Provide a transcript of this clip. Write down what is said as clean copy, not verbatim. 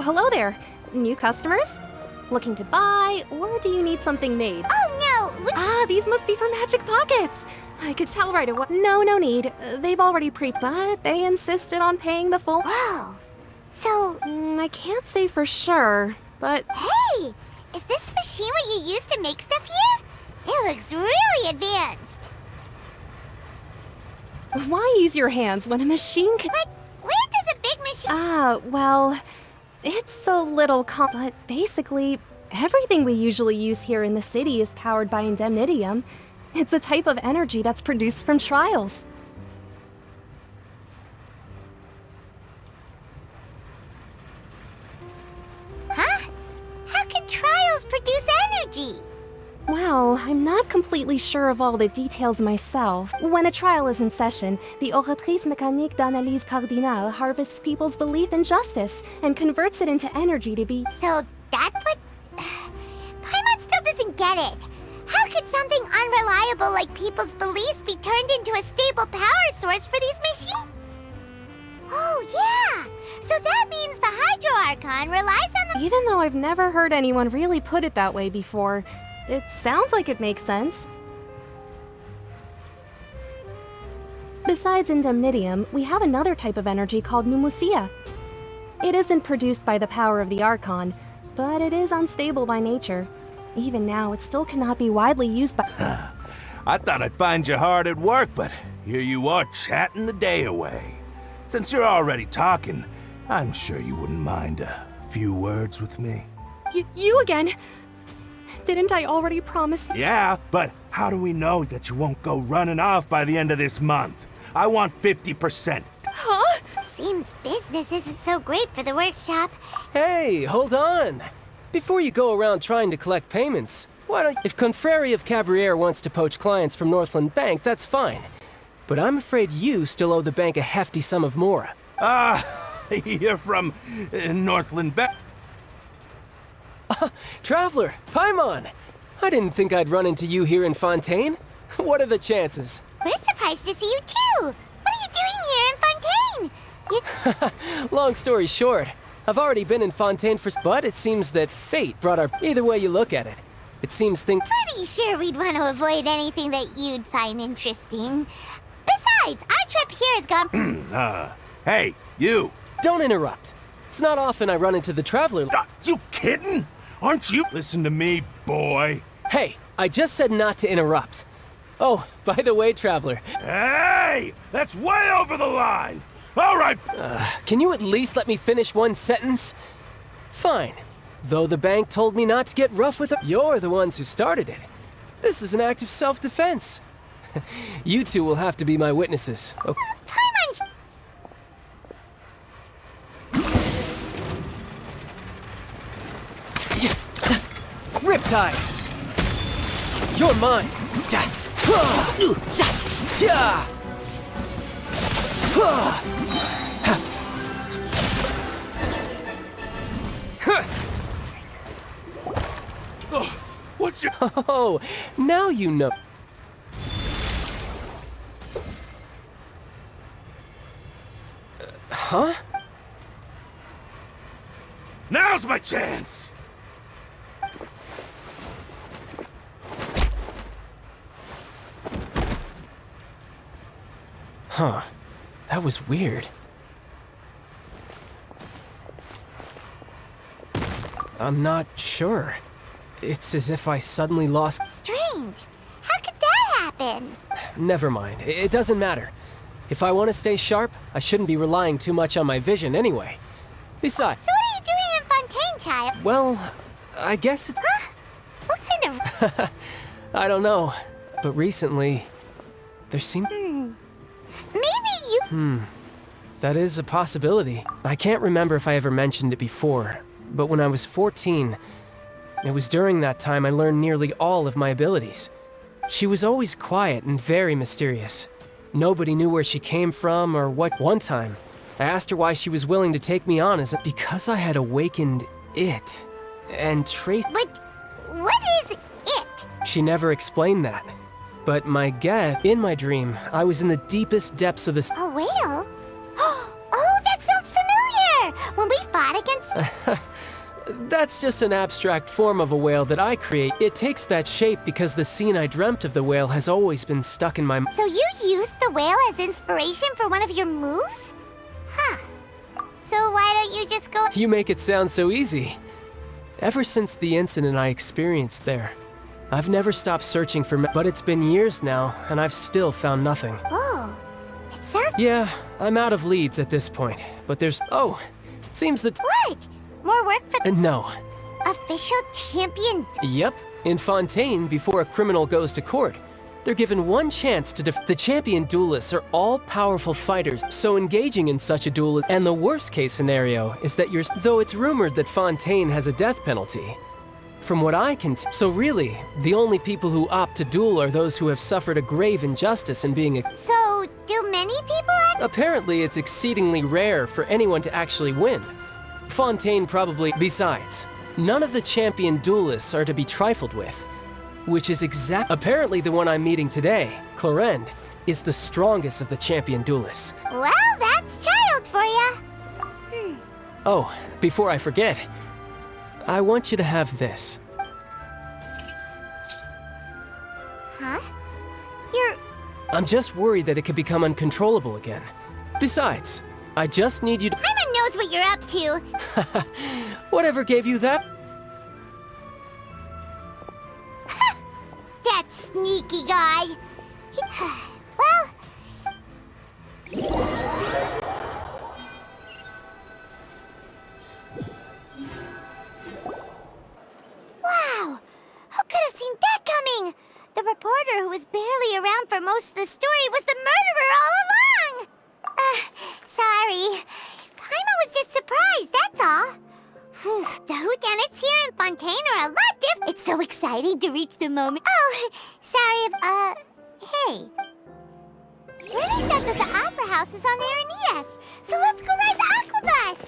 hello there. New customers? Looking to buy, or do you need something made? Oh, no! Ah, these must be for magic pockets! I could tell right away. No need. They've already but they insisted on paying the full. Whoa! So... I can't say for sure, but... Hey! Is this machine what you use to make stuff here? It looks really advanced. Why use your hands when a machine can... But where does a big machine... Well... It's a little but basically, everything we usually use here in the city is powered by indemnitium. It's a type of energy that's produced from trials. Huh? How can trials produce energy? Well, I'm not completely sure of all the details myself. When a trial is in session, the Oratrice Mécanique d'Analyse Cardinale harvests people's belief in justice and converts it into energy to be... So that's what... Paimon still doesn't get it. How could something unreliable like people's beliefs be turned into a stable power source for these machines? Oh, yeah! So that means the Hydro Archon relies on the... Even though I've never heard anyone really put it that way before, it sounds like it makes sense. Besides indemnitium, we have another type of energy called pneumosia. It isn't produced by the power of the Archon, but it is unstable by nature. Even now, it still cannot be widely used by... I thought I'd find you hard at work, but here you are chatting the day away. Since you're already talking, I'm sure you wouldn't mind a few words with me. You again? Didn't I already promise you? Yeah, but how do we know that you won't go running off by the end of this month? I want 50%. Huh? Seems business isn't so great for the workshop. Hey, hold on. Before you go around trying to collect payments, why don't... If Confrérie of Cabriere wants to poach clients from Northland Bank, that's fine. But I'm afraid you still owe the bank a hefty sum of mora. You're from Northland Bank. Traveler, Paimon! I didn't think I'd run into you here in Fontaine. What are the chances? We're surprised to see you too! What are you doing here in Fontaine? Long story short, I've already been in Fontaine but it seems that fate brought our... Either way you look at it, it seems Pretty sure we'd want to avoid anything that you'd find interesting. Besides, our trip here has gone... Hey, you! Don't interrupt. It's not often I run into the Traveler... You kidding? Aren't you? Listen to me, boy. Hey, I just said not to interrupt. Oh, by the way, Traveler... Hey! That's way over the line! All right! Can you at least let me finish one sentence? Fine. Though the bank told me not to get rough with them, you're the ones who started it. This is an act of self-defense. You two will have to be my witnesses. Oh. Paimon's... Riptide! You're mine! What's your... Oh, now you know. Huh? Now's my chance! Huh. That was weird. I'm not sure. It's as if I suddenly lost... Strange. How could that happen? Never mind. It doesn't matter. If I want to stay sharp, I shouldn't be relying too much on my vision anyway. Besides... So what are you doing in Fontaine, child? Well, I guess it's... Huh? What kind of... I don't know. But recently, there seemed... Maybe you... That is a possibility. I can't remember if I ever mentioned it before, but when I was 14, it was during that time I learned nearly all of my abilities. She was always quiet and very mysterious. Nobody knew where she came from or what. One time, I asked her why she was willing to take me on as because I had awakened it and traced... But what is it? She never explained that. But my guess, in my dream, I was in the deepest depths of this... A whale? Oh, that sounds familiar! When we fought against... That's just an abstract form of a whale that I create. It takes that shape because the scene I dreamt of the whale has always been stuck in my mind. So you used the whale as inspiration for one of your moves? Huh. So why don't you just go... You make it sound so easy. Ever since the incident I experienced there, I've never stopped searching for but it's been years now, and I've still found nothing. Oh, it sounds... Yeah, I'm out of leads at this point, but there's... Oh, seems that... What? More work for... No. Official champion... Yep. In Fontaine, before a criminal goes to court, they're given one chance to The champion duelists are all powerful fighters, so engaging in such a duel and the worst case scenario is that though it's rumored that Fontaine has a death penalty. From what I can so really, the only people who opt to duel are those who have suffered a grave injustice in being a... So, do many people... Apparently, it's exceedingly rare for anyone to actually win. Fontaine probably... Besides, none of the champion duelists are to be trifled with. Which is Apparently the one I'm meeting today, Clorend, is the strongest of the champion duelists. Well, that's child for ya. Oh, before I forget, I want you to have this. Huh? You're... I'm just worried that it could become uncontrollable again. Besides, I just need you to... Paimon knows what you're up to. Whatever gave you that? That sneaky guy. Well... Wow! Who could have seen that coming? The reporter who was barely around for most of the story was the murderer all along! Sorry. Paimon was just surprised, that's all. The whodunits here in Fontaine are a lot different. It's so exciting to reach the moment. Oh, sorry hey. Lenny said that the opera house is on Aeneas, so let's go ride the aquabus.